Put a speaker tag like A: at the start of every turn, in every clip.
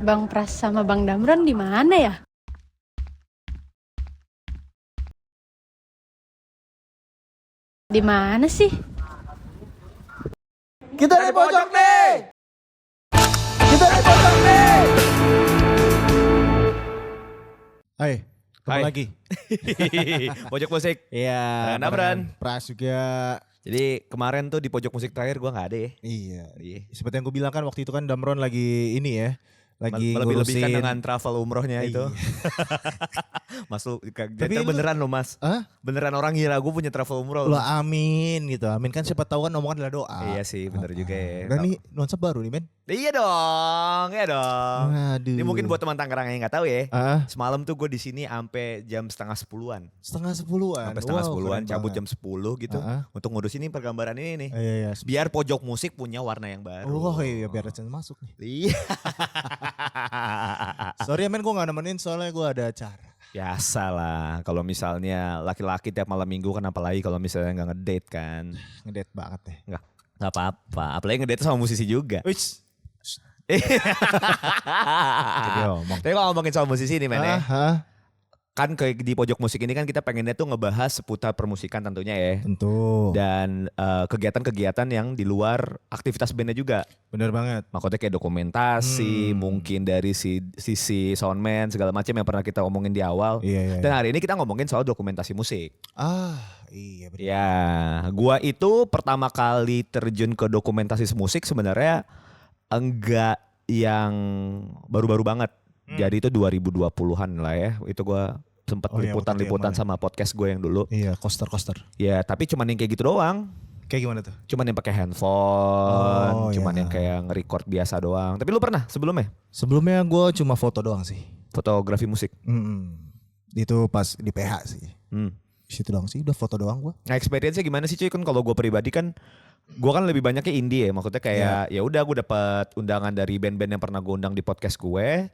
A: Bang Pras sama Bang Damron di mana ya? Di mana sih?
B: Kita di pojok nih. Kita di pojok nih.
C: Hai, ketemu
D: Hai.
C: lagi.
D: Pojok musik.
C: Iya,
D: Nah, Bran.
C: Pras juga.
D: Jadi kemarin tuh di pojok musik terakhir gue nggak ada ya.
C: Iya.
D: Iya.
C: Seperti yang gue bilang kan waktu itu kan Damron lagi ini ya. Lagi
D: Melebih-lebihkan
C: ngurusin.
D: dengan travel umrohnya itu.
C: Iya.
D: Masuk.
C: Tapi
D: Tapi
C: lu-
D: beneran loh mas.
C: Hah?
D: Beneran orang ngira gue punya travel umroh.
C: Lo amin gitu. Amin kan siapa tahu kan omongan adalah doa.
D: Iya sih bener juga ya.
C: Dan ini nuansa baru nih men.
D: Iya dong. Iya dong.
C: Aduh.
D: Ini mungkin buat teman Tangerang yang nggak tahu ya.
C: Ah,
D: Semalam tuh gue di sini sampai jam 9:30-an.
C: setengah 10-an.
D: Sampai setengah
C: Wow,
D: 10-an,
C: keren
D: cabut
C: banget.
D: jam 10 gitu. Untuk ngurus ini pergambaran ini nih.
C: Iya, iya.
D: Biar pojok musik punya warna yang baru.
C: Oh iya biar Rechen masuk nih.
D: Iya.
C: Sorry ya men gue gak nemenin soalnya gue ada acara.
D: Biasa lah, kalau misalnya laki-laki tiap malam minggu kan apalagi kalau misalnya nggak ngedate kan.
C: Ngedate banget deh.
D: Nggak apa-apa, apalagi ngedate sama musisi juga.
C: Wih. Ngomong.
D: Tapi kalau ngomongin soal musisi nih men ya,
C: Ah,
D: kan kayak di pojok musik ini kan kita pengennya tuh ngebahas seputar permusikan tentunya ya.
C: tentu.
D: Dan kegiatan-kegiatan yang di luar aktivitas bandnya juga.
C: Bener banget.
D: Maksudnya kayak dokumentasi, mungkin dari sisi soundman segala macam yang pernah kita omongin di awal.
C: Iya, iya.
D: Dan hari ini kita ngomongin soal dokumentasi musik.
C: Iya bener.
D: Ya, gua itu pertama kali terjun ke dokumentasi musik sebenarnya enggak yang baru-baru banget. Jadi itu 2020-an lah ya. Itu gua sempat
C: Oh iya,
D: liputan-liputan
C: waktu itu yang
D: sama podcast gue yang dulu.
C: Iya, coaster.
D: Ya, tapi cuman yang kayak gitu doang.
C: Kayak gimana tuh?
D: Cuman yang pakai handphone,
C: Oh,
D: cuman
C: iya.
D: yang kayak nge-record biasa doang. Tapi lu pernah sebelumnya
C: Sebelumnya gue cuma foto doang sih.
D: fotografi musik?
C: Itu pas di PH sih.
D: Hmm.
C: Di situ doang sih, udah foto doang gue.
D: Nah, experience-nya gimana sih cuy? Kan kalau gue pribadi kan gue kan lebih banyaknya indie ya. Maksudnya kayak ya udah gue dapet undangan dari band-band yang pernah gue undang di podcast gue.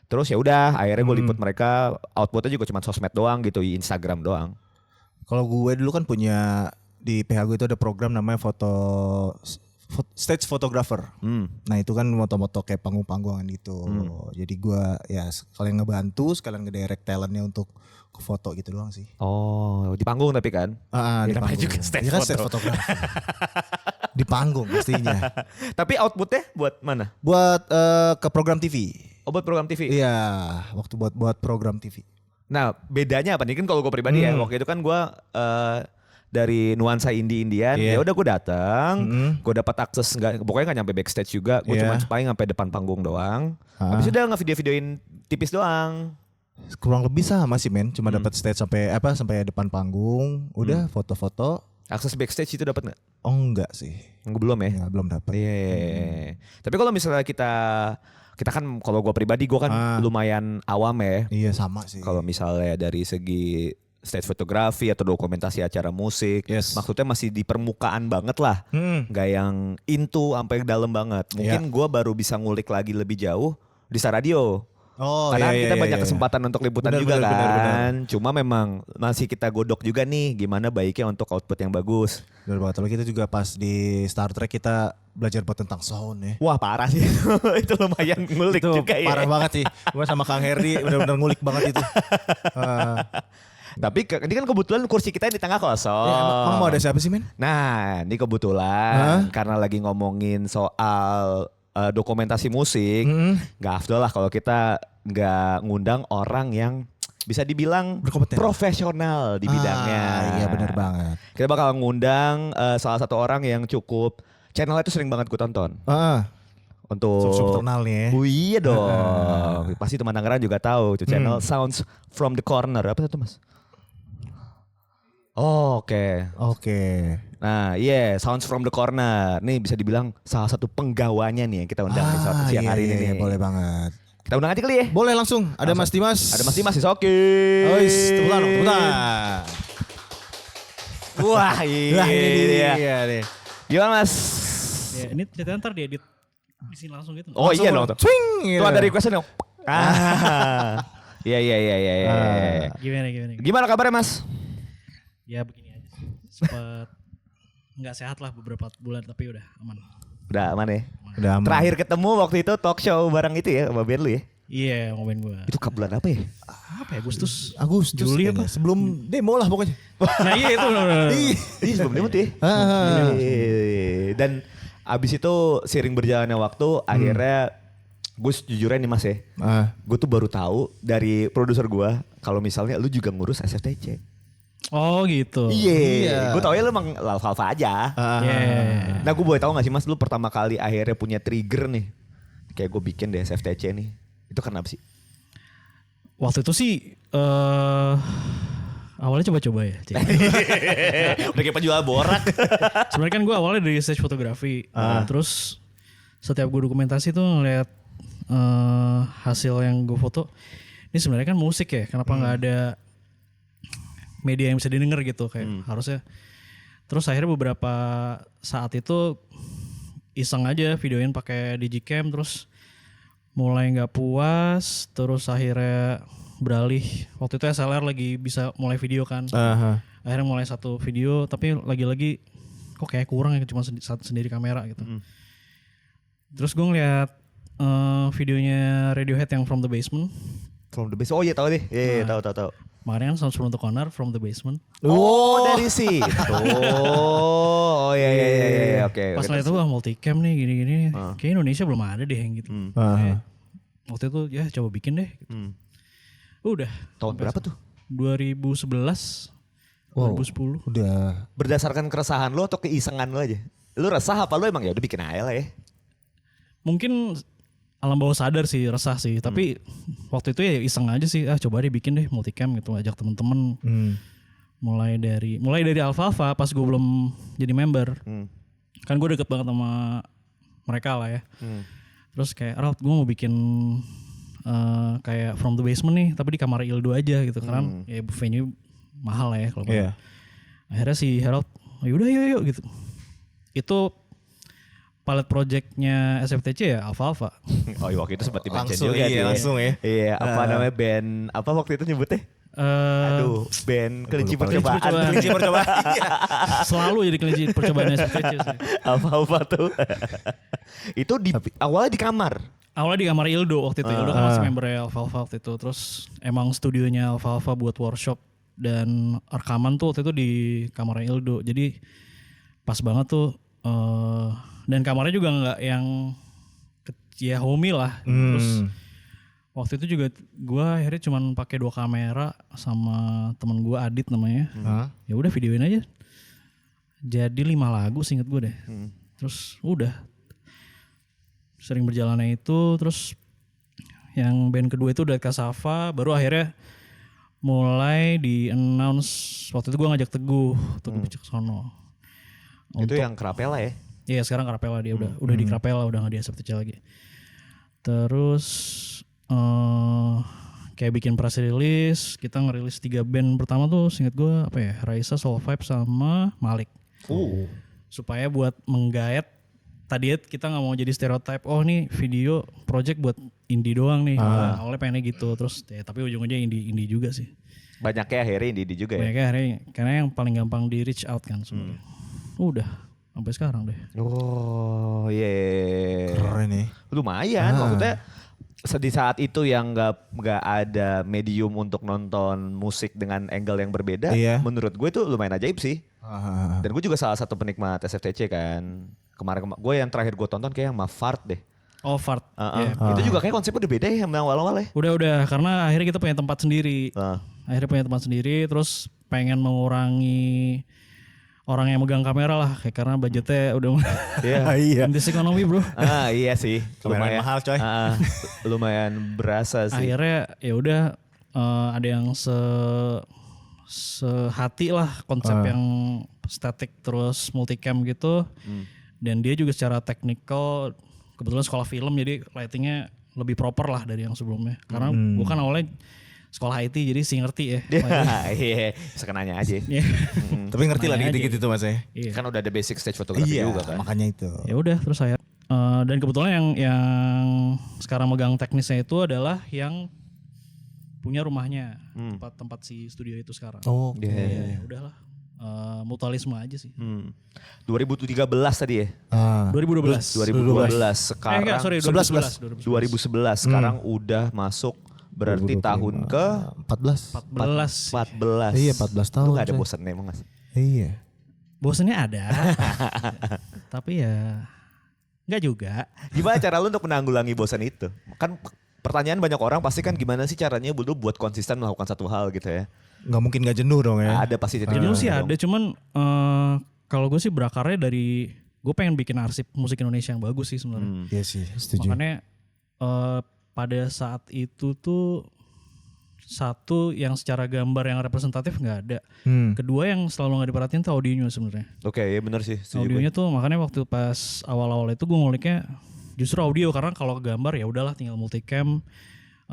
D: Terus ya udah akhirnya gue liput mereka, outputnya juga cuma sosmed doang gitu, di Instagram doang.
C: Kalau gue dulu kan punya di PH gue itu ada program namanya stage photographer. Nah itu kan moto-moto kayak panggung-panggungan gitu. Jadi gue ya sekalian ngebantu, sekalian ngedirect talentnya untuk ke foto gitu doang sih.
D: Oh, di panggung tapi kan?
C: Di
D: namanya
C: panggung.
D: juga stage
C: Iya kan
D: photo.
C: stage photographer. Di panggung pastinya.
D: Tapi outputnya buat mana?
C: Buat ke program TV.
D: Oh, buat program TV?
C: Iya, waktu buat program TV.
D: Nah bedanya apa nih? Kan kalau gue pribadi ya, waktu itu kan gue dari nuansa indie-indian,
C: Iya.
D: ya udah gue datang, gue dapat akses pokoknya nggak nyampe backstage juga, gue
C: Iya.
D: cuma paling sampai depan panggung doang. Habis itu udah ngevideo-videoin tipis doang.
C: Kurang lebih sama sih men, cuma dapat stage sampai depan panggung, udah foto-foto.
D: Akses backstage itu dapat nggak?
C: Oh enggak sih.
D: Belum ya?
C: Ya, belum dapat.
D: Iya. Tapi kalau misalnya kita kan kalau gue pribadi gue kan lumayan awam ya.
C: Iya sama sih.
D: Kalau misalnya dari segi stage fotografi atau dokumentasi acara musik,
C: Yes.
D: maksudnya masih di permukaan banget lah, nggak yang into sampai dalam banget. Mungkin
C: Iya.
D: gue baru bisa ngulik lagi lebih jauh di Star Radio.
C: Oh
D: Karena
C: iya,
D: kita
C: iya,
D: banyak
C: iya.
D: kesempatan untuk liputan
C: Benar,
D: juga
C: benar,
D: kan.
C: benar, benar.
D: Cuma memang masih kita godok juga nih gimana baiknya untuk output yang bagus.
C: Benar banget. Lalu kita juga pas di Star Trek kita belajar buat tentang sound ya.
D: Wah parah sih itu lumayan ngulik
C: Itu
D: juga ya.
C: parah banget sih. Gue sama Kang Herdi benar-benar ngulik banget itu.
D: Tapi ini kan kebetulan kursi kita di tengah kosong.
C: Emang mau ada siapa sih men?
D: Nah, ini kebetulan karena lagi ngomongin soal dokumentasi musik, nggak afdol lah kalau kita nggak ngundang orang yang bisa dibilang
C: Berkompeten.
D: profesional di bidangnya.
C: Iya benar banget.
D: Kita bakal ngundang salah satu orang yang cukup channelnya itu sering banget gue tonton. Untuk
C: Super terkenal nih ya.
D: Oh iya dong. Pasti teman Tangerang juga tahu itu channel Sounds from the Corner. Apa itu Mas? Oh, oke.
C: Oke.
D: Nah, Sounds from the Corner. Nih bisa dibilang salah satu penggawanya nih yang kita undang di saat siang
C: iya,
D: hari ini
C: iya,
D: nih.
C: boleh banget.
D: Kita undang aja kali ya.
C: Boleh langsung. Ada Mas Dimas.
D: Ada Mas Dimas Oke.
C: Ois, tepuk tangan, tepuk tangan.
D: Wah,
C: Nah, ini
D: iya.
C: dia nih.
D: Gimana Mas?
E: Ya, ini ceritanya ntar diedit di sini langsung gitu.
D: Oh iya dong.
C: Swing.
D: Tuh ada requestnya dong. Iya.
E: Gimana?
D: Gimana kabarnya Mas?
E: Ya begini aja sih. Sempat nggak sehat lah beberapa bulan tapi udah aman.
D: Udah aman ya?
E: Aman.
C: Udah aman.
D: Terakhir ketemu waktu itu talk show bareng itu ya sama band lu ya.
E: Iya, ngomen gue.
D: Itu bulan apa ya?
E: Apa ya, Agustus?
C: Agustus
E: Juli
C: kayaknya.
E: apa?
C: Sebelum demo lah pokoknya.
E: Nah iya itu bener-bener.
D: Iya sebelum demo tuh ya. Dan abis itu seiring berjalannya waktu akhirnya gue jujurnya nih mas ya. Gue tuh baru tahu dari produser gue kalau misalnya lu juga ngurus SFTC.
E: Oh gitu.
D: Iya. Gue tau ya lu emang alfa-alfa aja.
E: Yeah.
D: Nah gue boleh tahu gak sih mas lu pertama kali akhirnya punya trigger nih. Kayak gue bikin deh SFTC nih. Itu kenapa sih?
E: Waktu itu sih awalnya coba-coba ya.
D: Udah kayak penjual borak.
E: Sebenarnya kan gue awalnya dari stage fotografi. Terus setiap gue dokumentasi tuh ngeliat hasil yang gue foto. Ini sebenarnya kan musik ya. Kenapa nggak ada media yang bisa didengar gitu kayak harusnya. Terus akhirnya beberapa saat itu iseng aja videoin pakai digicam, terus mulai nggak puas, terus akhirnya beralih. Waktu itu SLR lagi bisa mulai video kan. Akhirnya mulai satu video, tapi lagi-lagi kok kayak kurang ya, cuma sendiri kamera gitu. Terus gue ngeliat videonya Radiohead yang From the Basement.
D: From the Basement. Oh iya tahu deh. Iya tahu.
E: Makanya kan Sounds from the Corner, From the Basement.
D: Oh dari situ. Oh iya oke.
E: Pas lihat tuh multicam nih gini-gini. Kayaknya Indonesia belum ada deh yang gitu. Kayak, waktu itu ya coba bikin deh. Gitu. Udah.
D: Tahun berapa tuh?
E: 2011. 2010.
C: Udah.
D: Berdasarkan keresahan lo atau keisengan lo aja? Lu resah apa lo emang ya udah bikin aja lah ya?
E: Mungkin alam bawah sadar sih, resah sih. Tapi waktu itu ya iseng aja sih. Coba deh bikin deh multicam gitu. Ajak temen-temen. Mulai dari Alfalfa pas gue belum jadi member. Kan gue deket banget sama mereka lah ya. Terus kayak Raut gue mau bikin kayak From the Basement nih. Tapi di kamar Ildo aja gitu. Karena ya venue mahal lah ya kalau akhirnya si Harold yaudah yuk gitu. Itu pilot projectnya SFTC ya Alfa-Alfa.
D: Oh iya waktu itu sempat di-mention
C: Langsung
D: juga.
C: iya, langsung ya.
D: Iya apa namanya band apa waktu itu nyebutnya? Aduh band kelinci percobaan.
C: Kelinci percobaan.
E: Selalu jadi kelinci percobaan SFTC sih.
D: Apa tuh? Itu awalnya di kamar.
E: Awalnya di kamar Ildo waktu itu. Ildo kan masih membernya Alfa-Alfa waktu itu. Terus emang studionya Alfa-Alfa buat workshop dan rekaman tuh waktu itu di kamar Ildo. Jadi pas banget tuh. Dan kamarnya juga nggak yang ya homey lah. Terus waktu itu juga gue akhirnya cuman pakai 2 kamera sama temen gue Adit namanya. Ya udah videoin aja. Jadi 5 lagu seinget gue deh. Terus udah sering berjalannya itu. Terus yang band kedua itu Dead Cassava. Baru akhirnya mulai di announce. Waktu itu gue ngajak Teguh untuk ke sono.
D: Itu yang Krapela ya?
E: Iya sekarang Krapela dia udah di Krapela, udah gak di SFTC lagi. Terus kayak bikin press release, kita ngerilis 3 band pertama tuh seinget gue apa ya, Raisa, Soul Vibe sama Malik. Supaya buat menggait, tadi kita gak mau jadi stereotype, oh nih video project buat indie doang nih. Awalnya pengennya gitu, terus ya, tapi ujung-ujungnya indie juga sih.
D: Banyaknya akhirnya indie juga ya?
E: Banyaknya akhirnya, karena yang paling gampang di reach out kan sebenarnya. Udah. Sampai sekarang deh.
D: Oh iya.
C: Keren nih.
D: Lumayan maksudnya di saat itu yang nggak ada medium untuk nonton musik dengan angle yang berbeda. Menurut gue itu lumayan ajaib sih. Dan gue juga salah satu penikmat SFTC kan. Kemarin gue yang terakhir gue tonton kayak yang Fart deh.
E: Oh Fart.
D: Itu juga kayak konsepnya udah beda ya yang awal-awal ya.
E: Udah karena akhirnya kita punya tempat sendiri. Terus pengen mengurangi orang yang megang kamera lah, kayak karena budgetnya udah industri ekonomi bro.
D: Iya sih,
C: lumayan mahal coy.
D: Lumayan berasa sih.
E: Akhirnya ya udah ada yang sehati lah konsep yang static terus multicam gitu. Dan dia juga secara teknikal kebetulan sekolah film jadi lightingnya lebih proper lah dari yang sebelumnya. Karena gue kan awalnya sekolah IT jadi sih ngerti ya.
D: Iya, sekenanya aja.
C: Tapi ngerti lah dikit-dikit itu mas ya.
D: Kan udah ada basic stage fotografi juga kan.
C: Makanya itu.
E: Ya udah terus saya dan kebetulan yang sekarang megang teknisnya itu adalah yang punya rumahnya tempat si studio itu sekarang.
C: Oh,
E: ya udahlah. mutualisme aja sih.
D: 2013 tadi ya.
E: 2012.
D: 2012 sekarang.
E: Enggak, sorry 2011.
D: 2011 sekarang udah masuk berarti
C: 2025.
D: tahun ke
C: 14.
D: 14.
C: Iya 14 tahun.
D: Lu gak ada
C: coy.
D: bosan emang Mas?
C: Iya.
E: Bosannya ada. Tapi ya enggak juga.
D: Gimana cara lu untuk menanggulangi bosan itu? Kan pertanyaan banyak orang pasti kan gimana sih caranya lu buat konsisten melakukan satu hal gitu ya.
C: Nggak mungkin nggak jenuh dong ya.
D: Ada pasti titik
E: Jenuh
D: jenuh
E: sih
D: dong.
E: ada, cuman kalau gue sih berakarnya dari gue pengen bikin arsip musik Indonesia yang bagus sih sebenarnya.
C: Iya sih, setuju.
E: Makanya pada saat itu tuh satu yang secara gambar yang representatif nggak ada. Kedua yang selalu nggak diperhatiin tuh audionya sebenarnya.
D: Oke, ya benar sih. setuju
E: Audionya tuh makanya waktu pas awal-awal itu gue nguliknya justru audio, karena kalau gambar ya udahlah tinggal multicam,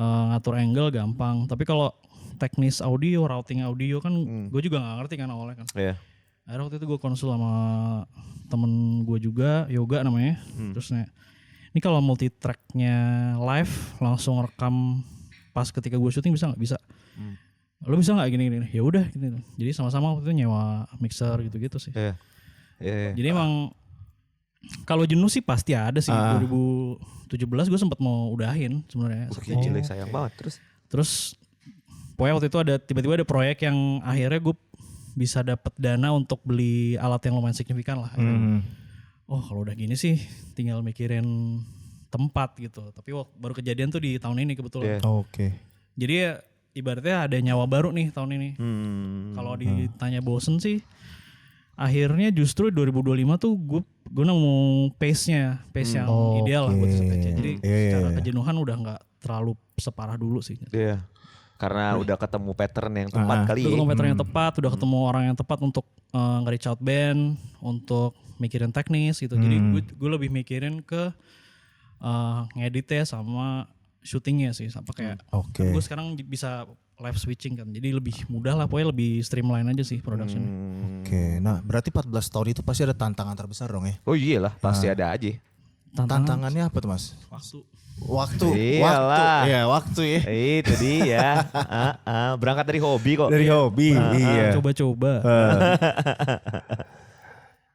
E: ngatur angle gampang. Tapi kalau teknis audio, routing audio kan gue juga nggak ngerti kan awalnya kan.
D: Iya.
E: Akhirnya waktu itu gue konsul sama temen gue juga, Yoga namanya. Terus ini kalau multi tracknya live langsung rekam pas ketika gue syuting bisa nggak? Bisa. Lo bisa nggak gini-gini? Ya udah gitu. Jadi sama-sama waktu itu nyewa mixer gitu-gitu sih.
D: Iya. Iya.
E: Jadi emang kalau jenuh sih pasti ada sih. 2017 gue sempat mau udahin sebenarnya.
D: Oke, cilik sayang banget.
E: Terus pokoknya waktu itu tiba-tiba ada proyek yang akhirnya gue bisa dapat dana untuk beli alat yang lumayan signifikan lah. Oh kalau udah gini sih tinggal mikirin tempat gitu. Tapi baru kejadian tuh di tahun ini kebetulan.
C: Oke.
E: Jadi ya ibaratnya ada nyawa baru nih tahun ini. Kalau ditanya bosen sih, akhirnya justru 2025 tuh gue nemu pace yang ideal lah buat SFTC. Jadi secara kejenuhan udah nggak terlalu separah dulu sih.
D: Iya. Karena udah ketemu pattern yang tepat kali
E: Udah
D: ya.
E: ketemu pattern yang tepat, udah ketemu orang yang tepat untuk nge-reach out band, untuk mikirin teknis gitu. Jadi gue lebih mikirin ke ngeditnya sama syutingnya sih. Sampai kayak
C: Oke.
E: gue sekarang bisa live switching kan. Jadi lebih mudah lah, pokoknya lebih streamline aja sih productionnya.
C: Oke. Nah berarti 14 tahun itu pasti ada tantangan terbesar dong ya.
D: Oh iyalah, pasti ada aja.
C: Tantangannya apa tuh mas? Waktu.
D: Iyalah.
C: Iya waktu ya.
D: Itu dia. Berangkat dari hobi kok.
C: Dari hobi. Iya.
E: Coba-coba.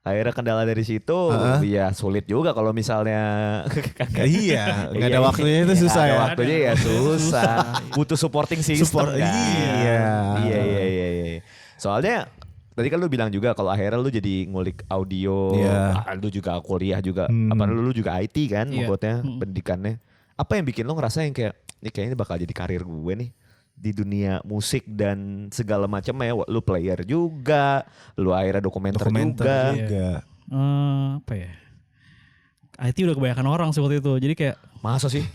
D: Akhirnya kendala dari situ, ya sulit juga kalau misalnya.
C: Iya. Nggak ada waktunya itu susah
D: Ada
C: ya.
D: waktunya ya susah. Butuh supporting system. kan?
C: Iya.
D: Iya. Soalnya tadi kan lu bilang juga kalau akhirnya lu jadi ngulik audio, lu juga kuliah juga, apa lu juga IT kan, maksudnya pendidikannya. Apa yang bikin lu ngerasa yang kayak, ini kayaknya bakal jadi karir gue nih di dunia musik dan segala macam ya. Lu player juga, lu akhirnya dokumenter juga.
E: Apa ya? IT udah kebanyakan orang sih waktu itu. Jadi kayak
D: Masa sih?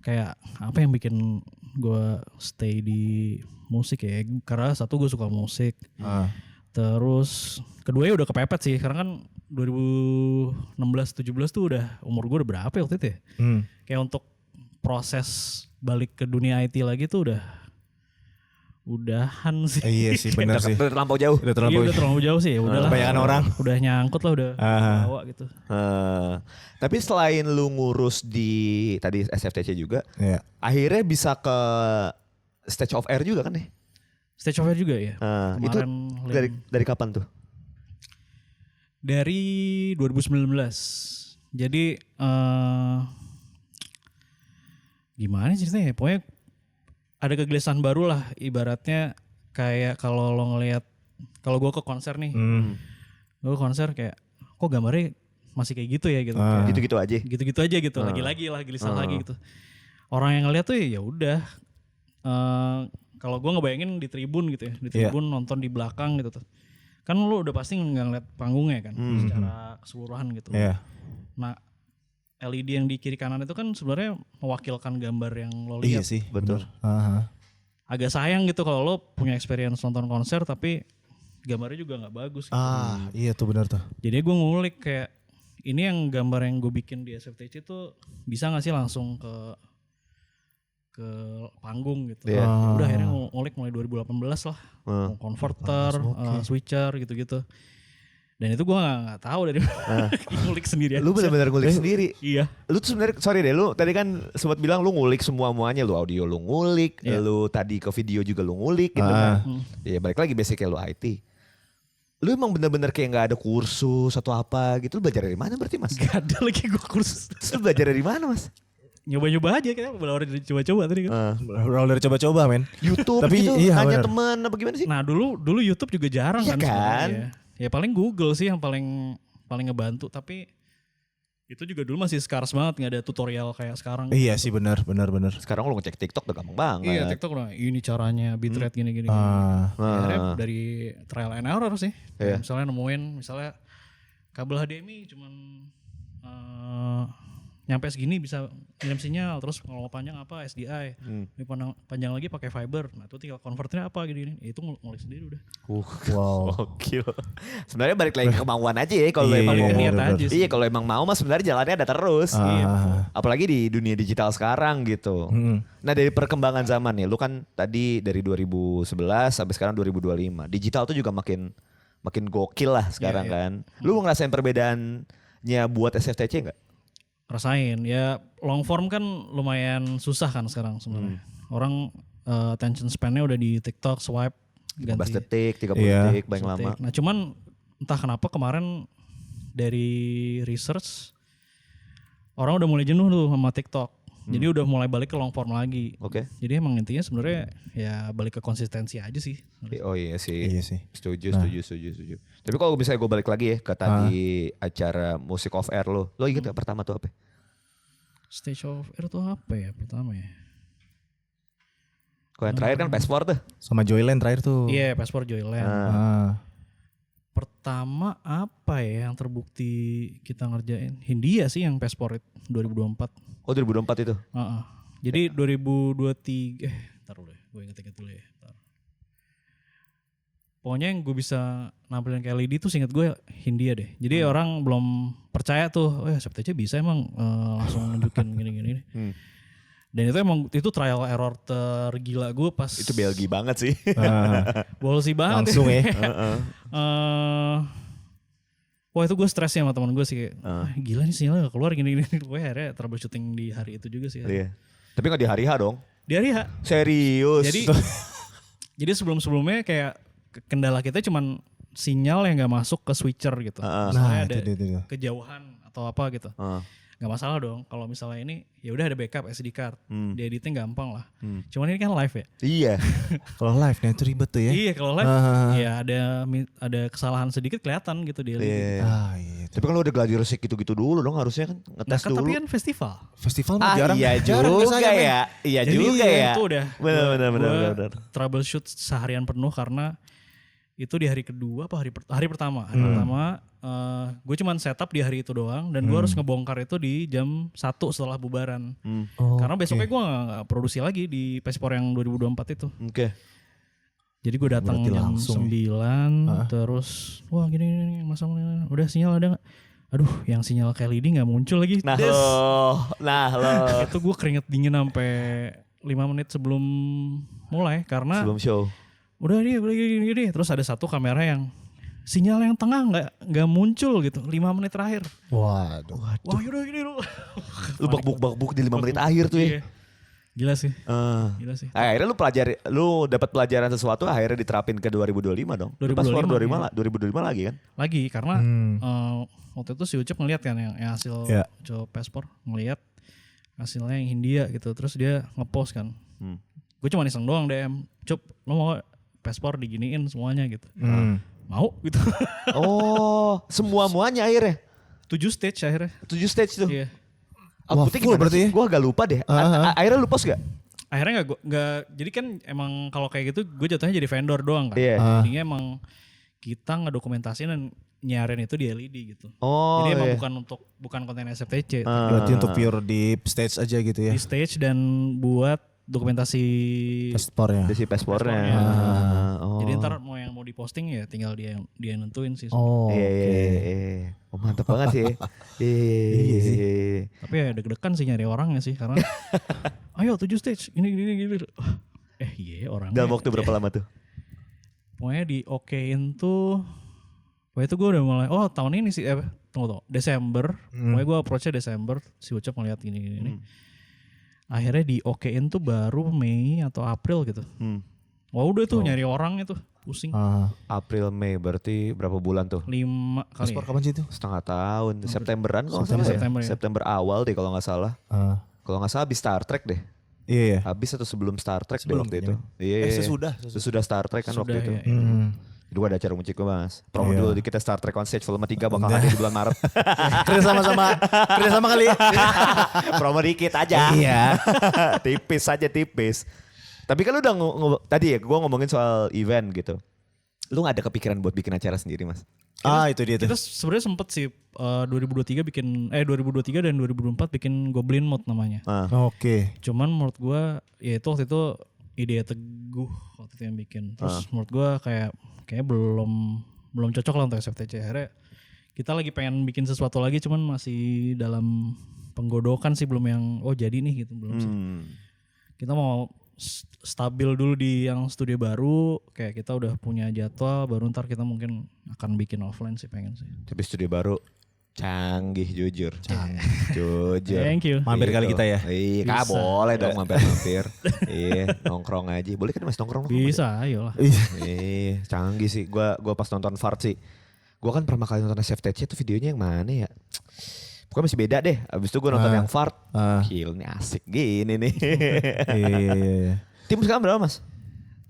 E: kayak apa yang bikin gue stay di musik ya? Karena satu gue suka musik. Terus kedua ya udah kepepet sih. Karena kan 2016-17 tuh udah umur gue udah berapa ya waktu itu ya? Kayak untuk proses balik ke dunia IT lagi tuh udahan sih.
C: Iya sih benar sih.
D: Udah terlampau jauh.
C: Udah
E: Udah terlalu jauh sih. Udah lah.
C: Kebanyakan orang.
E: Udah nyangkut lah, udah bawa gitu.
D: Tapi selain lu ngurus di tadi SFTC juga, akhirnya bisa ke Stage of Air juga kan nih?
E: Stage of Air juga ya.
D: Itu dari kapan tuh?
E: Dari 2019. Jadi gimana ceritanya ya? Pokoknya ada kegelisahan baru lah, ibaratnya kayak kalau lo ngelihat, kalau gue ke konser nih, gue ke konser kayak kok gambarnya masih kayak gitu ya gitu.
D: Gitu-gitu aja.
E: Gitu-gitu aja gitu, lagi-lagi lah gelisah lagi gitu. Orang yang ngeliat tuh ya udah, kalau gue ngebayangin di tribun gitu ya, di tribun nonton di belakang gitu tuh, kan lo udah pasti nggak ngeliat panggungnya kan, secara keseluruhan gitu. Nah LED yang di kiri kanan itu kan sebenarnya mewakilkan gambar yang lo lihat.
C: Iya sih,
D: betul.
E: Agak sayang gitu kalau lo punya experience nonton konser tapi gambarnya juga nggak bagus. Gitu.
C: Iya tuh benar tuh.
E: Jadi gue ngulik kayak ini yang gambar yang gue bikin di SFTC tuh bisa nggak sih langsung ke panggung gitu. Udah akhirnya ngulik mulai 2018 lah. Converter, switcher gitu-gitu. Dan itu gue nggak tahu dari mana. Ngulik sendiri aja.
D: Lu benar-benar ngulik sendiri.
E: Iya.
D: Lu tuh sebenarnya sorry deh, lu tadi kan sempat bilang lu ngulik semuanya, lu audio lu ngulik,
E: Iya.
D: lu tadi ke video juga lu ngulik gitu kan. Ya balik lagi basicnya lu IT. Lu emang bener-bener kayak gak ada kursus atau apa gitu, lu belajar dari mana berarti Mas?
E: Gak ada lagi gue kursus.
D: Terus lu belajar dari mana Mas?
E: Nyoba-nyoba aja kayak berawal dari coba-coba tadi kan.
C: Berawal dari coba-coba men.
D: YouTube
C: Tapi
D: gitu,
C: iya,
D: nanya
C: bener.
D: temen apa gimana sih?
E: Nah dulu YouTube juga jarang
D: Iya
E: kan.
D: kan?
E: sebenarnya. Ya paling Google sih yang paling ngebantu. Tapi itu juga dulu masih scarce banget, nggak ada tutorial kayak sekarang.
C: Iya sih benar.
D: Sekarang lu ngecek TikTok udah gampang banget.
E: Iya TikTok lah. Ini caranya bitrate gini-gini.
C: Ah,
E: Akhirnya dari trial and error sih.
D: Iya.
E: Misalnya nemuin kabel HDMI cuman nyampe segini bisa kirim sinyal, terus kalau mau panjang apa SDI. Ini panjang lagi pakai fiber. Nah, itu tinggal konverternya apa gini. Itu ngulik sendiri udah.
C: wow.
D: Gokil. Sebenarnya balik lagi ke kemauan aja ya kalau
C: Iya,
D: emang
C: iya,
D: mau.
E: niat
C: bener-bener.
E: aja sih.
D: Iya kalau emang mau mas sebenarnya jalannya ada terus. Apalagi di dunia digital sekarang gitu. Nah dari perkembangan zaman nih, lu kan tadi dari 2011 sampai sekarang 2025. Digital tuh juga makin gokil lah sekarang
E: Iya, iya.
D: kan. Lu mau ngerasain perbedaannya buat SFTC nggak?
E: Rasain ya, long form kan lumayan susah kan sekarang sebenarnya. Orang attention span-nya udah di TikTok swipe
D: 15
E: ganti
D: detik, 30
C: Iya.
D: detik, paling
E: detik.
D: lama.
E: Nah cuman entah kenapa kemarin dari research orang udah mulai jenuh tuh sama TikTok. Jadi udah mulai balik ke long form lagi.
D: Oke.
E: Jadi emang intinya sebenarnya ya balik ke konsistensi aja sih.
D: Oh iya sih.
C: Iya sih.
D: Setuju. Tapi kalau misalnya gue balik lagi ya ke tadi acara Music of Air lo inget gak pertama tuh apa?
E: Stage of Air tuh apa ya pertama ya?
D: Kalau yang terakhir kan Passport tuh.
C: Sama Joyland terakhir tuh.
E: Iya, Passport Joyland.
C: Ah.
E: Pertama apa ya yang terbukti kita ngerjain? Hindia sih yang Passport 2024.
D: Oh 2024 itu.
E: Jadi 2023 ntar dulu deh, gue inget-inget dulu ya. Ntar. Pokoknya yang gue bisa nampilin ke LED tuh seinget gue Hindia deh. Jadi orang belum percaya tuh, SFTC bisa emang langsung nunjukin gini-gini. Dan itu emang itu trial error tergila gue pas.
D: Itu Belgi banget sih.
E: Ballsy banget.
C: Langsung ya.
E: Wah itu gue stres ya sama teman gue sih kayak, gila nih sinyalnya gak keluar gini-gini. Gue akhirnya troubleshooting di hari itu juga sih.
D: Iya. Tapi gak di hari H dong.
E: Di hari H.
D: Serius.
E: Jadi sebelum-sebelumnya kayak kendala kita cuman sinyal yang gak masuk ke switcher gitu. Misalnya ada
C: itu dia.
E: kejauhan atau apa gitu. Gak masalah dong kalau misalnya ini ya udah ada backup SD card. Diediting gampang lah. Cuman ini kan live ya.
D: Iya.
C: Kalau live nya itu ribet tuh ya.
E: Iya kalau live ya ada kesalahan sedikit kelihatan gitu di LED.
D: Iya.
C: Iya.
D: Tapi kan lu udah gladi resik gitu-gitu dulu dong harusnya kan
E: Nah
D: ngetes
E: kan
D: dulu.
E: tapi kan festival.
C: Festival mah jarang.
D: Iya
C: jarang
D: juga
C: biasanya, men.
D: ya. Iya
E: Jadi
D: juga ya.
E: Itu udah.
D: Benar.
E: Troubleshoot seharian penuh karena itu di hari kedua apa hari pertama. Hari pertama gue cuman setup di hari itu doang dan gue harus ngebongkar itu di jam 1 setelah bubaran. Karena besoknya gue gak produksi lagi di Passport yang 2024 itu.
D: Oke.
E: Jadi gue datang
C: Berarti
E: jam
C: langsung
E: 9 terus wah gini masang udah sinyal ada gak? Aduh yang sinyal kayak LED gak muncul lagi.
D: Nah lo.
E: Itu gue keringet dingin sampai 5 menit sebelum mulai karena
D: Sebelum show.
E: udah gini. Terus ada satu kamera yang sinyal yang tengah nggak muncul gitu 5 menit terakhir.
C: Waduh.
E: Wah yaudah gini lu.
D: Lu bak-buk di 5 menit akhir tuh ya.
E: Iya. Gila sih.
D: Akhirnya lu dapat pelajaran sesuatu akhirnya diterapin ke 2025 dong.
E: 2025,
D: Passport
E: iya.
D: 2025 lagi kan?
E: Lagi karena waktu itu si Ucup ngeliat kan yang hasil
C: Iya.
E: Passport ngeliat hasilnya yang Hindia gitu. Terus dia ngepost kan. Gue cuma iseng doang DM. Cup lo mau Passport diginiin semuanya gitu. Mau gitu.
D: Oh, semuanya akhirnya.
E: 7 stage akhirnya.
D: 7 stage tuh.
E: Iya.
C: Wah,
D: Outputnya
C: full
D: gimana
C: berarti
D: sih?
C: ya?
D: Gue agak lupa deh. Akhirnya lu post gak?
E: Akhirnya nggak jadi kan emang kalau kayak gitu gue jatuhnya jadi vendor doang kan.
D: Iya.
E: Jadinya emang kita ngedokumentasiin dan nyiarin itu di LED gitu.
D: Oh,
E: Jadi emang
D: iya.
E: bukan konten SFTC.
C: Berarti untuk pure di stage aja gitu ya.
E: Di stage dan buat dokumentasi.
C: Paspornya.
D: Dari si Passportnya. Oh.
E: Jadi ntar mau diposting ya tinggal dia nentuin sih.
C: Oh,
D: Iya. Oh, mantap banget sih. Iya sih.
E: Tapi ya deg-degan sih nyari orangnya sih karena ayo 7 stage ini. Iya orangnya.
D: Dalam waktu berapa lama tuh?
E: Pokoknya di okein tuh Waktu itu gue udah mulai, tahun ini sih, tunggu, Desember. Pokoknya gue approach-nya Desember, si Ucap ngeliat gini. Akhirnya di okein tuh baru Mei atau April gitu. Wah udah tuh nyari orang itu, pusing.
D: April, Mei berarti berapa bulan tuh?
E: 5 kali
C: Paspor
E: ya.
C: kapan sih itu?
D: Setengah tahun, Septemberan kalau nggak salah ya?
E: September ya.
D: September awal deh kalau nggak salah. Kalau nggak salah habis Star Trek deh.
C: Iya.
D: Habis atau sebelum Star Trek
C: Sebelum
D: deh waktu itu.
C: kayaknya.
D: Iya.
C: Sesudah.
D: Sesudah Star Trek kan waktu
E: Sudah
D: itu.
E: ya.
D: Itu gua ada acara musik gue mas. Promo
C: Iya.
D: dulu di kita Star Trek on Stage volume 3 bakal hadir di bulan Maret.
C: Kerja sama kali ya.
D: Promo dikit aja.
C: Iya.
D: Tipis aja tipis. Tapi kan lu udah tadi ya gue ngomongin soal event gitu. Lu gak ada kepikiran buat bikin acara sendiri mas?
C: Itu dia tuh.
E: Kita sebenarnya sempet sih 2023 dan 2024 bikin Goblin Mode namanya.
C: Oke.
E: Cuman menurut gue ya itu waktu itu ide Teguh waktu itu yang bikin. Terus menurut gue kayak belum cocok lah untuk SFTC. Akhirnya kita lagi pengen bikin sesuatu lagi cuman masih dalam penggodokan sih, belum yang jadi nih gitu, belum sih. Kita mau stabil dulu di yang studio baru, kayak kita udah punya jadwal, baru ntar kita mungkin akan bikin offline sih, pengen sih.
D: Tapi studio baru canggih jujur. Jujur.
E: Thank you.
C: Mampir kali kita ya.
D: Iya,
E: Bisa.
D: boleh dong mampir. Iya, nongkrong aja. Boleh kan mas nongkrong?
E: Bisa, ayolah.
D: Iya, canggih sih. Gua pas nonton Fart sih. Gua kan pertama kali nonton SFTC itu videonya yang mana ya? Pokoknya masih beda deh. Abis itu gue nonton yang Fart. Gila nih asik gini nih.
C: Iya.
D: Tim sekarang berapa mas?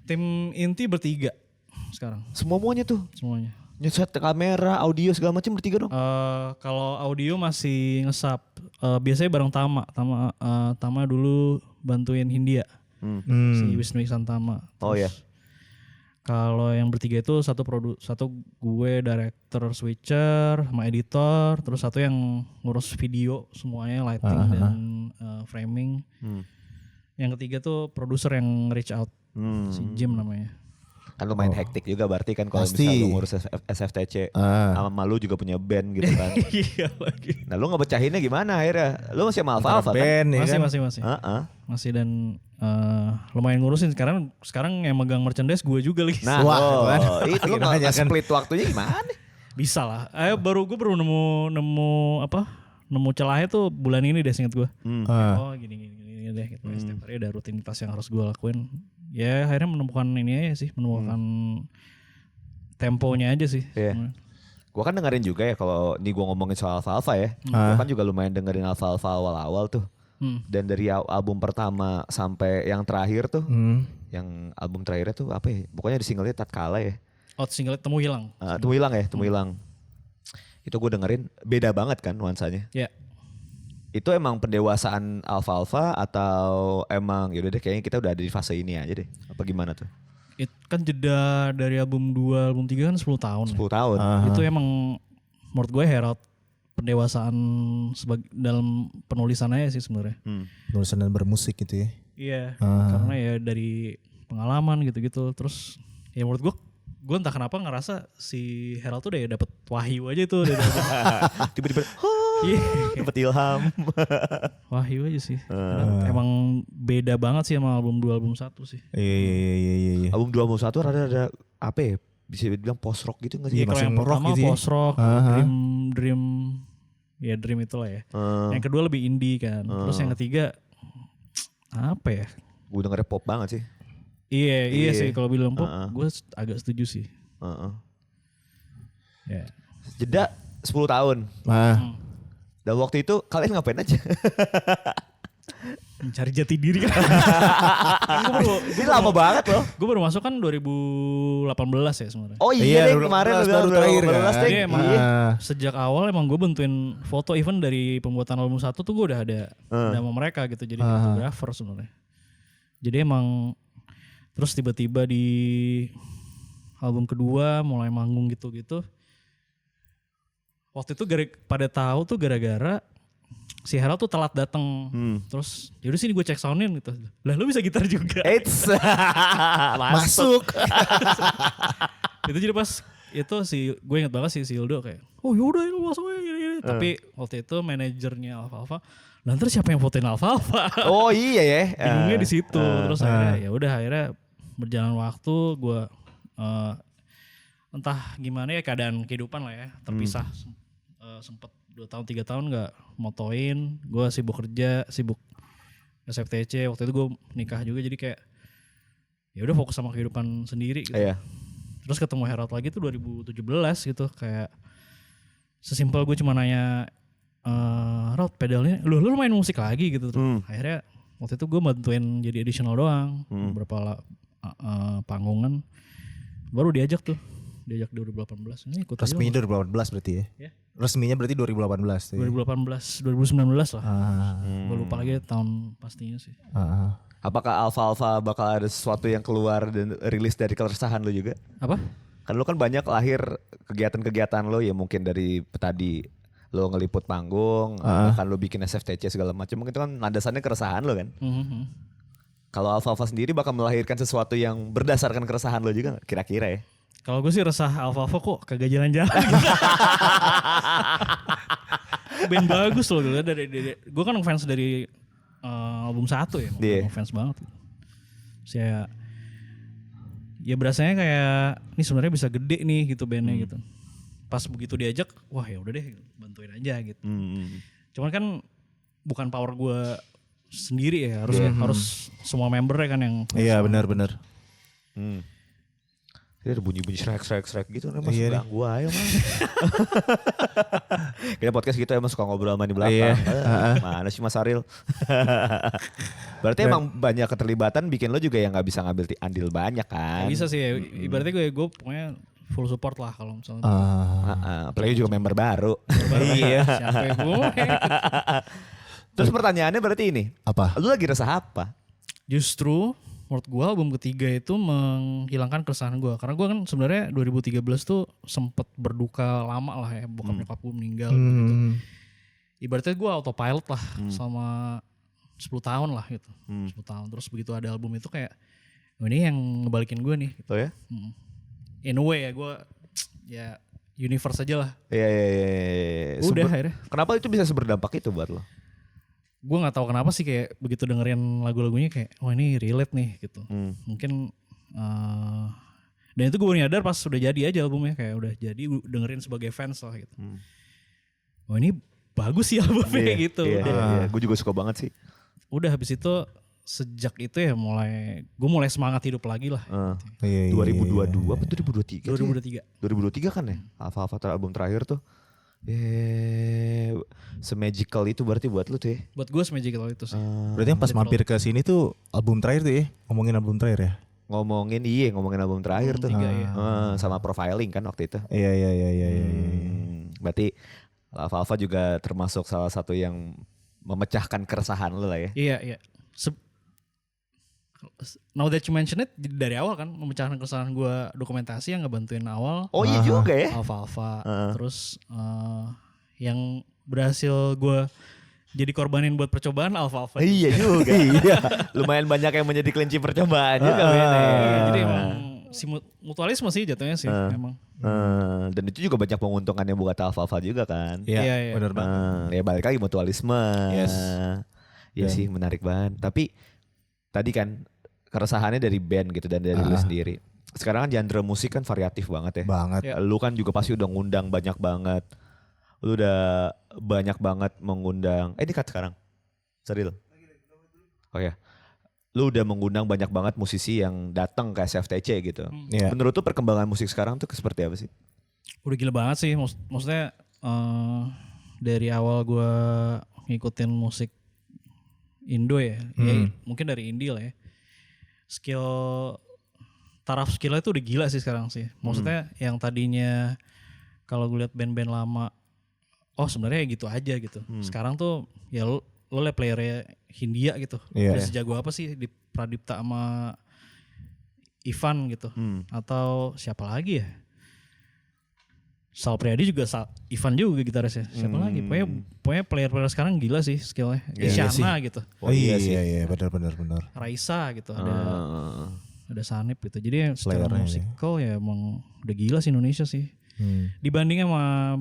E: Tim inti bertiga sekarang
D: Semuanya tuh.
E: semuanya.
D: Nyeset kamera, audio segala macam bertiga dong.
E: Kalau audio masih ngesap, biasanya bareng Tama dulu bantuin Hindia, si Wisnu Iksan Tama.
D: Oh ya.
E: Kalau yang bertiga itu satu gue director switcher sama editor, terus satu yang ngurus video semuanya, lighting dan framing. Yang ketiga tuh produser yang reach out, si Jim namanya.
D: Kan lumayan hektik juga berarti kan kalau
C: Pasti.
D: misalnya lu ngurus SFTC. Sama lu juga punya band gitu kan.
E: Iya lagi.
D: Nah lu ngebecahinnya gimana akhirnya? Lu masih sama Alfa kan?
C: Band ya kan.
E: Masih. Masih dan lumayan ngurusin. Sekarang yang megang merchandise gue juga lagi.
D: Nah, itu lu
C: Gimana kan?
D: split waktunya gimana?
E: Bisa lah. Gue baru nemu celahnya tuh bulan ini deh, seinget gue. Oh gini deh gitu. Setiap hari ada rutinitas yang harus gue lakuin. Ya akhirnya menemukan ini aja sih, menemukan temponya aja sih.
D: Iya. Gue kan dengerin juga ya kalau nih gue ngomongin soal Alfa ya. Gue kan juga lumayan dengerin Alfa awal-awal tuh. Dan dari album pertama sampai yang terakhir tuh. Yang album terakhirnya tuh apa ya? Pokoknya di singlenya Tatkala ya.
E: Single Temu Hilang.
D: Temu Hilang. Itu gue dengerin beda banget kan nuansanya.
E: Ya.
D: Itu emang pendewasaan Alfa atau emang yaudah deh kayaknya kita udah ada di fase ini aja deh. Apa gimana tuh?
E: Itu kan jeda dari album 2, album 3 kan 10 tahun.
D: 10 tahun.
E: Itu emang menurut gue herald pendewasaan dalam penulisan aja sih sebenarnya.
C: Nulisan dan bermusik gitu ya.
E: Iya, karena ya dari pengalaman gitu-gitu. Terus ya menurut gue entah kenapa ngerasa si Herald tuh udah dapet wahyu aja tuh.
D: Tiba-tiba
E: Iya,
D: dapet ilham.
E: wahyu aja sih. Karena emang beda banget sih sama album 2, album 1 sih.
C: Iya.
D: Album 2 album 1 rada apa ya? Bisa dibilang post rock gitu gak sih?
E: Iya, kalau yang
C: rock
E: pertama
C: gitu ya.
E: post rock, dream itulah ya. Yang kedua lebih indie kan. Terus yang ketiga apa ya?
D: Gue dengernya pop banget sih.
E: Iya sih kalau bilang pop, gue agak setuju sih. Ya.
D: Jeda 10 tahun. Dan waktu itu kalian ngapain aja?
E: Mencari jati diri kan.
D: Ini lama banget loh.
E: Gue baru masuk kan 2018 ya sebenarnya.
D: Oh
C: Iya,
D: deh kemarin
C: 2018 baru terakhir kan.
E: Jadi emang sejak awal emang gue bantuin foto, even dari pembuatan album 1 tuh gue udah ada sama mereka gitu, jadi fotografer sebenarnya. Jadi emang terus tiba-tiba di album kedua mulai manggung gitu-gitu. Waktu itu pada tahu tuh gara-gara si Herald tuh telat datang. Terus yaudah sini gue cek soundin gitu. Lah lu bisa gitar juga.
D: Eits.
C: Masuk.
E: Itu jadi pas itu gue inget banget si Ildo kayak, oh yaudah lu masuk aja gini. Tapi waktu itu manajernya Alfa, lah ntar siapa yang fotoin Alfa?
D: Oh iya ya.
E: Bingungnya di situ. Terus akhirnya berjalan waktu gue entah gimana ya keadaan kehidupan lah ya, terpisah. Sempet 2 tahun 3 tahun nggak motoin, gue sibuk kerja, sibuk SFTC, waktu itu gue nikah juga, jadi kayak ya udah fokus sama kehidupan sendiri gitu.
D: Iya.
E: Terus ketemu Herald lagi tuh 2017 gitu, kayak sesimpel gue cuma nanya, Rod pedalnya, lu main musik lagi gitu. Akhirnya waktu itu gue bantuin jadi additional doang, beberapa panggungan, baru diajak 2018. Ini ikut aja
C: Resminya
E: lah.
C: 2018 berarti ya?
E: Ya.
C: Resminya berarti 2018 tuh ya?
E: 2018, 2019 lah. Gue lupa lagi tahun pastinya sih.
D: Apakah Alfa bakal ada sesuatu yang keluar dan rilis dari keresahan lo juga?
E: Apa?
D: Kan lo kan banyak lahir kegiatan-kegiatan lo ya, mungkin dari tadi lo ngeliput panggung, kan lo bikin SFTC segala macam, mungkin itu kan landasannya keresahan lo kan. Kalau Alfa sendiri bakal melahirkan sesuatu yang berdasarkan keresahan lo juga nggak? Kira-kira ya?
E: Kalau gue sih resah Alfa kok kagak jalan-jalan. Band bagus loh, gue kan fans dari album 1 ya, fans banget. Saya ya berasanya kayak ini sebenarnya bisa gede nih gitu bandnya gitu. Pas begitu diajak, wah ya udah deh bantuin aja gitu. Cuman kan bukan power gue sendiri ya, harus semua membernya kan yang.
C: Iya benar-benar.
D: Ini ada bunyi-bunyi srek gitu, emang suka ganggu aja mah. Kita podcast gitu emang suka ngobrol sama di belakang. Mana sih Mas Aril? Berarti emang banyak keterlibatan bikin lo juga yang gak bisa ngambil andil banyak kan?
E: Gak bisa sih ya, ibaratnya gue pokoknya full support lah kalau misalnya.
D: Apalagi juga member baru.
E: Iya. Siapa yang gue?
D: Terus pertanyaannya berarti ini.
C: Apa?
D: Lu lagi resah apa?
E: Justru menurut gue album ketiga itu menghilangkan keresahan gue. Karena gue kan sebenarnya 2013 tuh sempet berduka lama lah ya. Bokap nyokap gue meninggal gitu. Ibaratnya gue autopilot lah selama 10 tahun lah gitu. 10 tahun. Terus begitu ada album itu kayak, ini yang ngebalikin gue nih. Gitu.
D: Oh ya?
E: In a way ya gue, ya universe aja lah.
D: Iya.
E: Udah akhirnya.
D: Kenapa itu bisa seberdampak itu buat lo?
E: Gue nggak tahu kenapa sih kayak begitu dengerin lagu-lagunya kayak wah ini relate nih gitu. Mungkin dan itu gue baru nyadar pas udah jadi aja albumnya, kayak udah jadi dengerin sebagai fans lah gitu. Wah ini bagus sih albumnya gitu.
D: Iya. Gue juga suka banget sih.
E: Udah habis itu sejak itu ya gue mulai semangat hidup lagi lah.
D: 2022 apa 2023?
E: 2023.
D: 2023 kan ya? Alfa album terakhir tuh. Semagical itu berarti buat lu tuh ya?
E: Buat gue semagical itu sih.
C: Berarti yang pas mampir ke sini tuh album terakhir tuh ya? Ngomongin album terakhir ya?
D: Ngomongin album terakhir tuh. Sama profiling kan waktu itu.
C: Iya.
D: Berarti Alfa juga termasuk salah satu yang memecahkan keresahan lu lah ya?
E: Iya. Now that you mention it, dari awal kan memecahkan keresahan gue dokumentasi yang ngebantuin awal.
D: Oh iya juga ya?
E: Alfa. Terus yang berhasil gue jadi korbanin buat percobaan Alfa.
D: Iya juga. Iya. Lumayan banyak yang menjadi kelinci percobaan juga.
E: Jadi emang si mutualisme sih jatuhnya sih emang.
D: Dan itu juga banyak penguntungannya buat Alfa juga kan?
E: Iya.
C: Benar banget.
D: Ya balik lagi mutualisme.
C: Yes.
D: Ya sih menarik banget. Tapi tadi kan keresahannya dari band gitu dan dari lu sendiri. Sekarang kan genre musik kan variatif banget ya.
C: Banget.
D: Lu kan juga pasti udah ngundang banyak banget. Lu udah banyak banget mengundang. Ini cut sekarang. Saril. Oh ya. Lu udah mengundang banyak banget musisi yang datang ke SFTC gitu.
C: Yeah.
D: Menurut lu perkembangan musik sekarang tuh seperti apa sih?
E: Udah gila banget sih. Maksudnya dari awal gue ngikutin musik Indo ya, mungkin dari indie lah ya. Taraf skillnya itu udah gila sih sekarang sih. Maksudnya yang tadinya kalau gue liat band-band lama, sebenarnya gitu aja gitu. Sekarang tuh ya lo liat playernya Hindia gitu. Udah sejago apa sih di Pradipta sama Ivan gitu. Atau siapa lagi ya? Sal Priadi juga Ivan juga gitarisnya. Siapa lagi? Pokoknya player-player sekarang gila sih skillnya. Isyana gitu.
C: Iya, benar.
E: Raisa gitu. Ada Sanip gitu. Jadi secara musikal ya emang udah gila sih Indonesia sih. Dibanding sama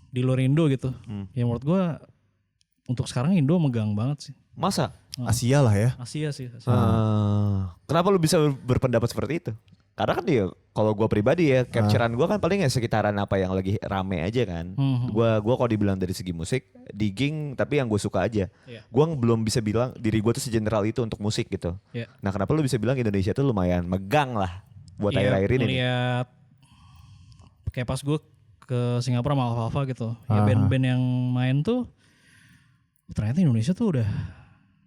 E: di luar Indo gitu. Ya menurut gue untuk sekarang Indo megang banget sih.
D: Masa?
C: Asia lah ya.
E: Asia sih.
D: Kenapa lu bisa berpendapat seperti itu? Karena kan dia kalau gue pribadi ya capturean gue kan paling ya sekitaran apa yang lagi rame aja kan. Gua kalau dibilang dari segi musik digging tapi yang gue suka aja.
E: Iya.
D: Gue belum bisa bilang diri gue tuh segeneral itu untuk musik gitu.
E: Iya.
D: Nah kenapa lu bisa bilang Indonesia tuh lumayan megang lah buat
E: Iya,
D: akhir-akhir ini? Nih?
E: ngeliat kayak pas gue ke Singapura sama Alfa gitu. Ya band-band yang main tuh ternyata Indonesia tuh udah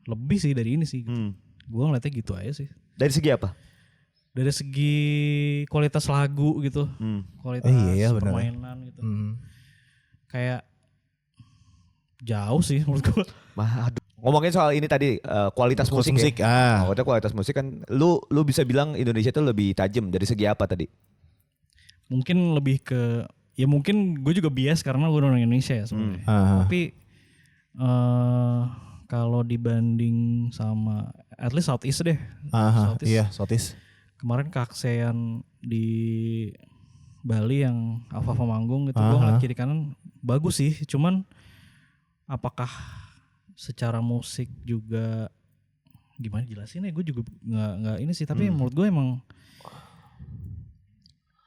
E: lebih sih dari ini sih. Gitu. Gue ngeliatnya gitu aja sih.
D: Dari segi apa?
E: Dari segi kualitas lagu gitu, kualitas
C: Iya, bener.
E: permainan gitu. Kayak jauh sih menurut gue.
D: Aduh. Ngomongin soal ini tadi kualitas musik,
C: musik.
D: ya. Maksudnya kualitas musik kan lu bisa bilang Indonesia tuh lebih tajam dari segi apa tadi?
E: Mungkin lebih ke, ya mungkin gue juga bias karena gue orang Indonesia ya sebenarnya. Tapi kalau dibanding sama at least Southeast deh. Southeast.
C: Iya, Southeast.
E: Kemarin keaksean di Bali yang Alfa manggung gitu, gue ngeliat kiri kanan bagus sih, cuman apakah secara musik juga gimana jelasin ya, gue juga nggak ini sih, tapi menurut gue emang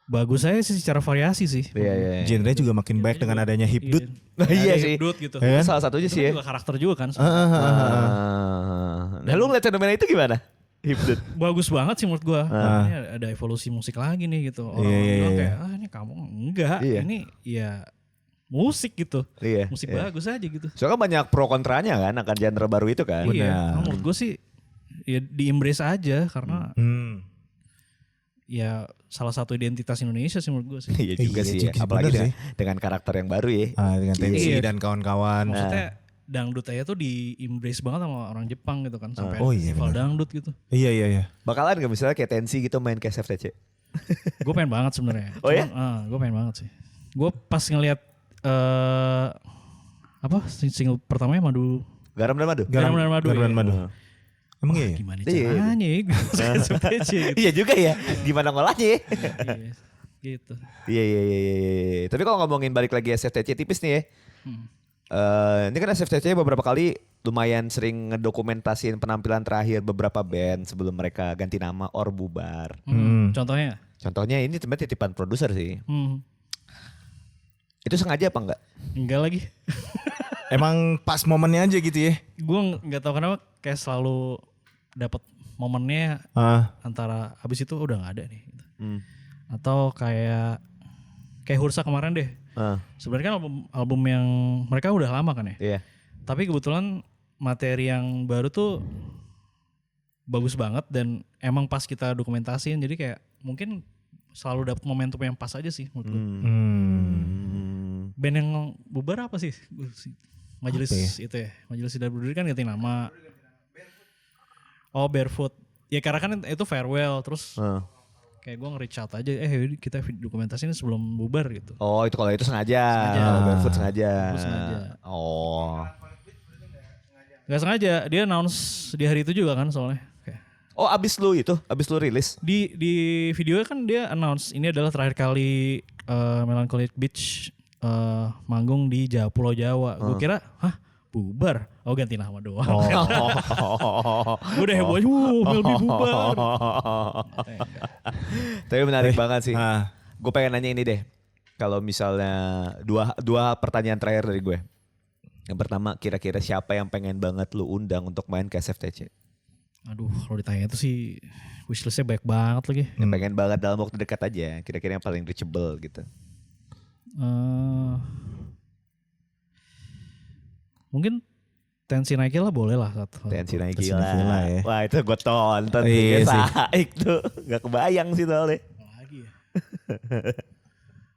E: bagus aja sih secara variasi sih.
D: Iya.
C: Genre juga makin baik dengan adanya hipdut.
D: Iya sih.
E: Hipdut gitu.
C: Iya kan?
D: Salah satunya
E: Itu
D: sih
E: kan
D: ya.
E: juga karakter juga kan.
D: Nah lu ngeliat fenomena itu gimana? Hipdut.
E: Bagus banget sih menurut gue. Ini ada evolusi musik lagi nih gitu. Orang bilang kayak ini kamu enggak,
D: Iya.
E: ini ya musik gitu.
D: Iya.
E: Musik bagus aja gitu.
D: Soalnya banyak pro kontranya kan akan genre baru itu kan.
E: Iya, menurut gue sih ya di embrace aja karena ya salah satu identitas Indonesia sih menurut gue sih.
D: Iya juga
C: Iya
D: sih
C: juga
D: ya.
C: sih,
D: Apalagi
C: bener
D: dengan karakter yang baru ya.
C: Dengan Tensi
E: Iya.
C: dan kawan-kawan.
E: Maksudnya dangdut aja tuh di embrace banget sama orang Jepang gitu kan, sampai
C: Oh iya,
E: festival
C: bener.
E: dangdut gitu.
C: Iya.
D: Bakalan gak misalnya kayak Tensi gitu main ke SFTC?
E: Gue pengen banget sebenarnya.
D: Oh ya?
E: Gue pengen banget sih. Gue pas ngeliat single pertamanya Madu.
D: Garam dan Madu?
E: Garam dan Madu.
C: Garam dan
E: Iya.
C: Madu. Emang iya?
E: Gimana
D: Iya.
E: caranya ya? SFTC gitu.
D: Iya juga ya. Gimana ngolahnya ya?
E: Iya, gitu.
D: Iya. Tapi kalau ngomongin balik lagi SFTC tipis nih ya. Ini kan SFTC beberapa kali lumayan sering ngedokumentasiin penampilan terakhir beberapa band sebelum mereka ganti nama or bubar.
E: Contohnya?
D: Contohnya ini sebenarnya titipan produser sih. Itu sengaja apa enggak?
E: Enggak lagi.
C: Emang pas momennya aja gitu ya?
E: Gue nggak tahu kenapa kayak selalu dapat momennya antara habis itu udah nggak ada nih. Gitu. Atau kayak Hursa kemarin deh. Sebenarnya kan album yang mereka udah lama kan ya.
D: Iya.
E: Tapi kebetulan materi yang baru tuh bagus banget dan emang pas kita dokumentasiin, jadi kayak mungkin selalu dapat momentum yang pas aja sih menurut gue. Band yang bubar apa sih? Majelis itu ya. Majelis Sidar Berdiri kan ganti nama. Oh, Barefoot. Ya karena kan itu farewell terus kayak gue nge-reach out aja, kita dokumentasiin sebelum bubar gitu.
D: Oh itu kalau itu sengaja. Kalau Barefoot sengaja. Oh.
E: Gak sengaja, dia announce di hari itu juga kan soalnya. Kayak.
D: Oh abis lu rilis?
E: Di videonya kan dia announce ini adalah terakhir kali Melancholic Beach manggung di Pulau Jawa. Gue kira, bubar? Oh ganti nama doang. Gue udah heboh aja, Melby bubar.
D: Tapi menarik banget sih. Gue pengen nanya ini deh. Kalau misalnya dua pertanyaan terakhir dari gue. Yang pertama, kira-kira siapa yang pengen banget lu undang untuk main ke SFTC?
E: Aduh, kalau ditanya itu sih wishlistnya banyak banget lagi.
D: Yang pengen banget dalam waktu dekat aja. Kira-kira yang paling reachable gitu.
E: Mungkin Tensi Naikila boleh lah satu.
D: Tensi
C: Tensi
D: Naikila
C: Naikila ya.
D: Wah itu gue tonton.
C: Iya sih.
D: Saik tuh. Gak kebayang sih soalnya.
E: Lagi ya.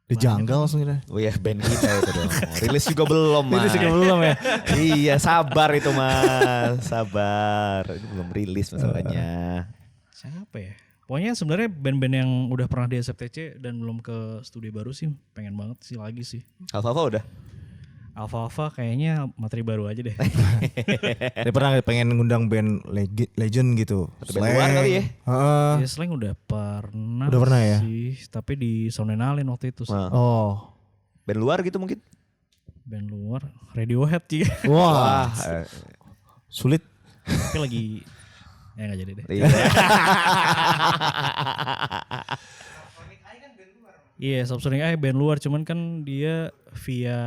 C: Di Jungle langsung kita.
D: Oh ya band kita itu dong. Rilis juga belum mas.
C: Rilis juga belum ya?
D: Iya sabar itu mas. Sabar. Ini belum rilis masalahnya.
E: Siapa ya? Pokoknya sebenarnya band-band yang udah pernah di SFTC dan belum ke studio baru sih pengen banget sih lagi sih.
D: Alfa udah?
E: Alfa kayaknya materi baru aja deh.
C: Dia pernah pengen ngundang band legend gitu.
D: Atau band luar kali ya?
E: Ya Slang udah pernah.
C: Udah pernah ya?
E: Sih, tapi di Soundinalin waktu itu sih.
C: Oh.
D: Band luar gitu mungkin?
E: Band luar, Radiohead sih.
C: Wah. Sulit.
E: Tapi lagi Ya nggak jadi deh.
D: Iya.
E: Iya, Subsonic Eye band luar, cuman kan dia via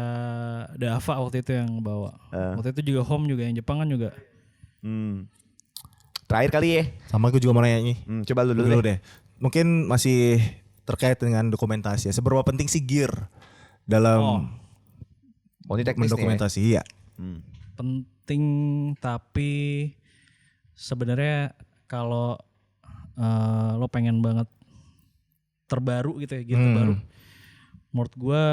E: Dava waktu itu yang bawa. Waktu itu juga Home juga yang Jepang kan juga.
D: Terakhir kali ya.
C: Sama gue juga mau nanya nih.
D: Coba lu
C: Dulu
D: dulu deh.
C: deh. Mungkin masih terkait dengan dokumentasi ya. Seberapa penting sih gear dalam
D: Oh, ini teknis nih.
C: mendokumentasi? Iya.
E: Penting, tapi sebenarnya kalau lo pengen banget terbaru gitu ya, gear terbaru. Menurut gua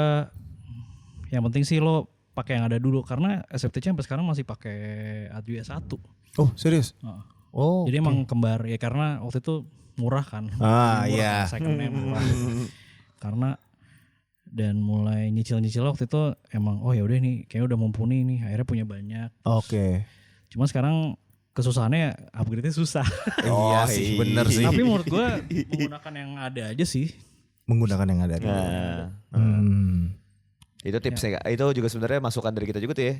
E: yang penting sih lo pakai yang ada dulu, karena SFTC sampai sekarang masih pakai Advia 1.
C: Oh serius? Oh.
E: Jadi emang kembar ya, karena waktu itu murah kan.
C: Ah,
E: Murah,
C: iya.
E: secondnya murah. Karena dan mulai nyicil waktu itu emang oh ya udah nih kayaknya udah mumpuni nih, akhirnya punya banyak.
C: Oke.
E: Cuma sekarang kesusahannya upgrade-nya susah.
C: Iya sih, bener sih.
E: Tapi menurut gua menggunakan yang ada aja sih.
C: Menggunakan yang ada.
D: Itu tipsnya Kak. Itu juga sebenarnya masukan dari kita juga tuh ya.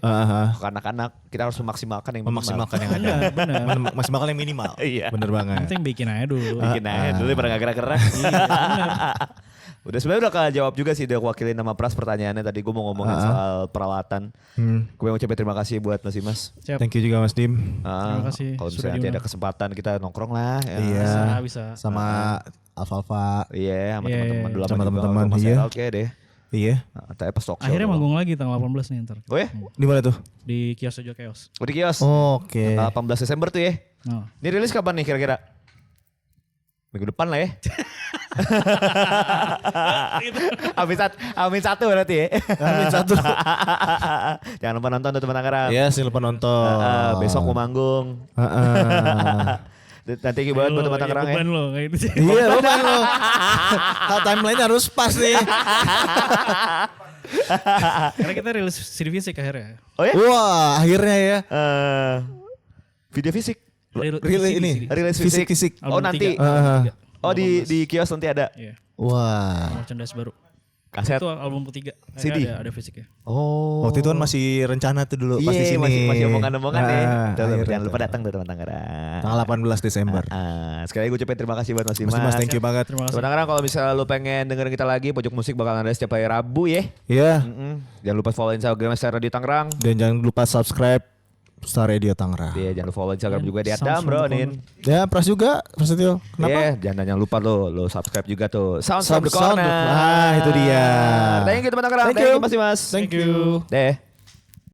D: Ke anak-anak kita harus memaksimalkan yang minimal.
C: Memaksimalkan yang ada.
E: Benar.
C: Memaksimalkan yang minimal.
D: Iya.
C: Bener banget.
E: Yang penting bikin aja dulu.
D: Bikin aja dulu pernah gak gerak-gerak. Udah sebenarnya udah kejawab juga sih, udah wakilin nama Pras pertanyaannya tadi. Gue mau ngomongin soal peralatan. Gue mau ucapin terima kasih buat Mas Dimas.
E: Siap.
C: Thank you juga Mas Dim.
E: Terima kasih
D: Kalau
E: sudah
D: misalnya nanti ada
E: diundang.
D: kesempatan kita nongkrong lah. Ya.
C: Iya.
E: Bisa.
C: Sama Alfa-Alfa.
D: Iya, sama
E: Iya,
D: teman-teman dulu
C: sama
D: juga
C: teman-teman,
D: Mas
C: iya.
D: Oke deh.
C: Iya.
D: Tapi pas talk show.
E: Akhirnya
D: doang.
E: manggung lagi tanggal 18 nih ntar.
D: Oh ya?
C: Di mana tuh?
E: Di Kios Sojo Chaos.
D: Oh, di kios.
C: Oke.
D: 18 Desember tuh ya.
E: Oh.
D: Ini rilis kapan nih kira-kira? Minggu depan lah ya. Amin satu berarti ya.
C: Amin satu.
D: Jangan lupa nonton tuh teman Tangerang.
C: Iya, jangan lupa nonton.
D: Besok mau manggung. Nanti buat teman Tangerang ya.
E: Beban lo kayak gitu.
C: Iya, beban lo. Timeline harus pas nih.
E: Karena kita rilis CD fisik akhirnya.
D: Oh ya?
C: Wah, akhirnya ya.
D: Video fisik.
C: Rilis ini.
D: Rilis
C: Fisik.
D: Oh
E: Album
D: nanti.
E: 3.
D: Oh di kios nanti ada.
E: Iya.
C: Wah.
E: Merchandise baru.
D: Kaset.
E: Itu album ketiga.
D: CD?
E: Ada fisiknya.
D: Oh.
C: Waktu itu kan masih rencana tuh dulu pas di
D: Iya,
C: sini.
D: masih omongan-omongan ya. Tuh,
C: akhirnya
D: jangan lupa
C: tuh.
D: datang tuh teman Tangerang.
C: Tanggal 18 Desember.
D: Sekali lagi gue ucapin terima kasih buat Mas Dimas.
C: Mas Dimas, thank you banget.
E: Terima kasih.
D: Teman Tangerang, kalau misalnya lu pengen dengerin kita lagi, Pojok Musik bakal ada setiap hari Rabu ya.
C: Iya.
D: Jangan lupa follow Instagram Star Radio Tangerang.
C: Dan jangan lupa subscribe Star Radio Tangerang.
D: Iya, jangan lupa follow Instagram
E: Dan
D: juga di
E: Sounds
D: Adam
E: from
D: Bro
E: the
D: Nin.
C: Ya, Pras juga, Prasetyo. Kenapa?
D: Iya, jangan lupa lo subscribe juga tuh. Sounds from the
C: Sound-
D: Corner.
C: Ah, itu dia.
D: Thank you teman Tangerang.
C: Thank
D: Thank you
C: you.
D: Mas Dimas.
C: Thank you.
D: Deh.